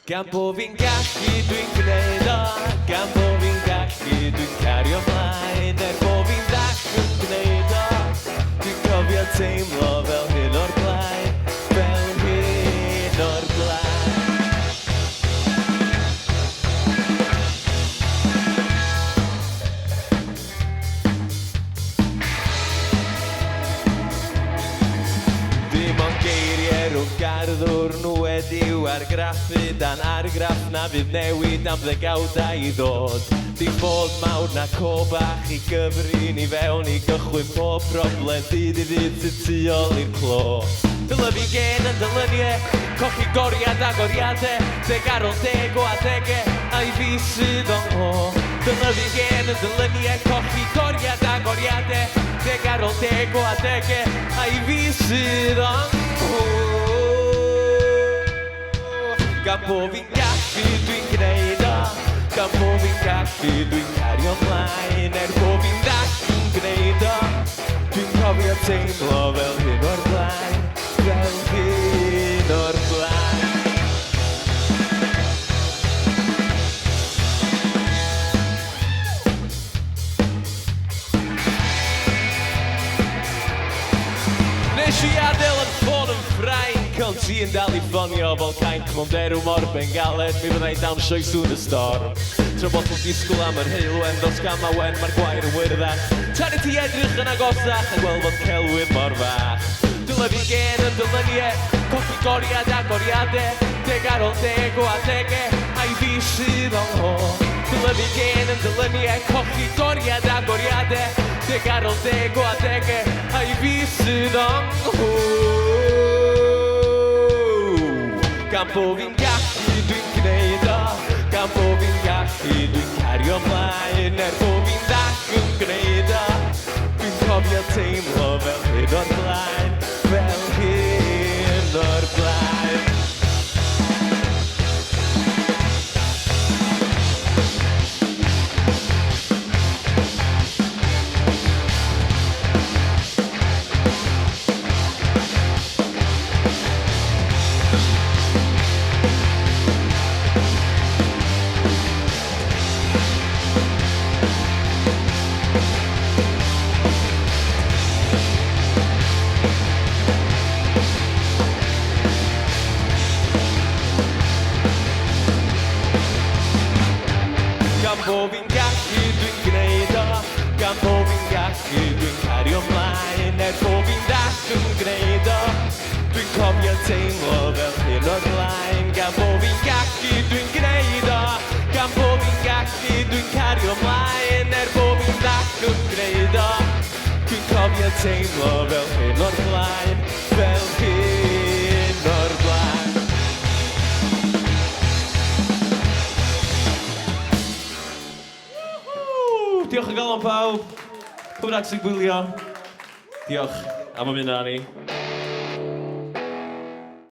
Gan bo fi'n gallu dwi'n gwneud o, gan bo fi'n gallu dwi'n cario ymlaen, bo fi'n ddall yn gwneud o, dwi'n cofio teimlo fel hyn o'r blaen, fel hyn o'r blaen. Dim ond geiriau rhwng garddwr nhw wedi'w argraffu dan argraff na fydd newid am ddegawdau i ddod. Dim bod mawr na co bach i gyfri ni fewn i gychwyn pob problem dydd i ddydd sy'n tu ôl i'r clo. Dyle fi gen yn dylyniau, cochi goriad a goriadau, deg ar ôl deg o adegau, a i fi sydd o'n ngho. Dyle fi gen yn dylyniau, cochi goriad a goriadau, deg ar ôl deg o adegau, a i fi sydd o'n ngho. Gan bo fi'n gallu dwi'n gwneud o, gan bo fi'n gallu dwi'n cario ymlaen, bo fi'n ddall yn gwneud o, dwi'n cofio teimlo fel hyn o'r blaen, fel hyn o'r blaen. Nes i adael yn ffôn yn Ffrainc, ond ti yn dal i ffonio fel cainc mewn derw mor Bengaled, mi fyddai dawnsio i sŵn y storm. Tra bod yn disgwyl am yr heilwen, dos gam a wen, mae'r gwair yn wyrddan. Tan i ti edrych yn agosach a gweld bod celwyr mor fach. Dyle fi gen yn dylyniau, cochi goriad a goriadau, deg ar ôl deg o adegau, a i fi sydd o'n ngho. Dyle fi gen yn dylyniau, cochi goriad a goriadau, deg ar ôl deg o adegau, a i fi sydd o'n ngho. Gan bo fi'n gallu dwi'n gwneud o, gan bo fi'n gallu dwi'n cario ymlaen, bo fi'n ddall yn gwneud o, dwi'n cofio teimlo fel hyn o'r blaen, fel hyn o'r blaen. Gan bo fi'n gallu dwi'n gwneud o, gan bo fi'n gallu dwi'n cario ymlaen, bo fi'n ddall yn gwneud o, dwi'n cofio teimlo fel hyn o'r blaen. Gan bo fi'n gallu dwi'n gwneud o, gan bo fi'n gallu dwi'n cario ymlaen, bo fi'n ddall yn gwneud o, dwi'n cofio teimlo fel hyn o'r blaen, fel hyn o'r blaen. Diolch yn galon pawb, pwy bynnag sy'n gwylio. Diolch am ymuno â ni.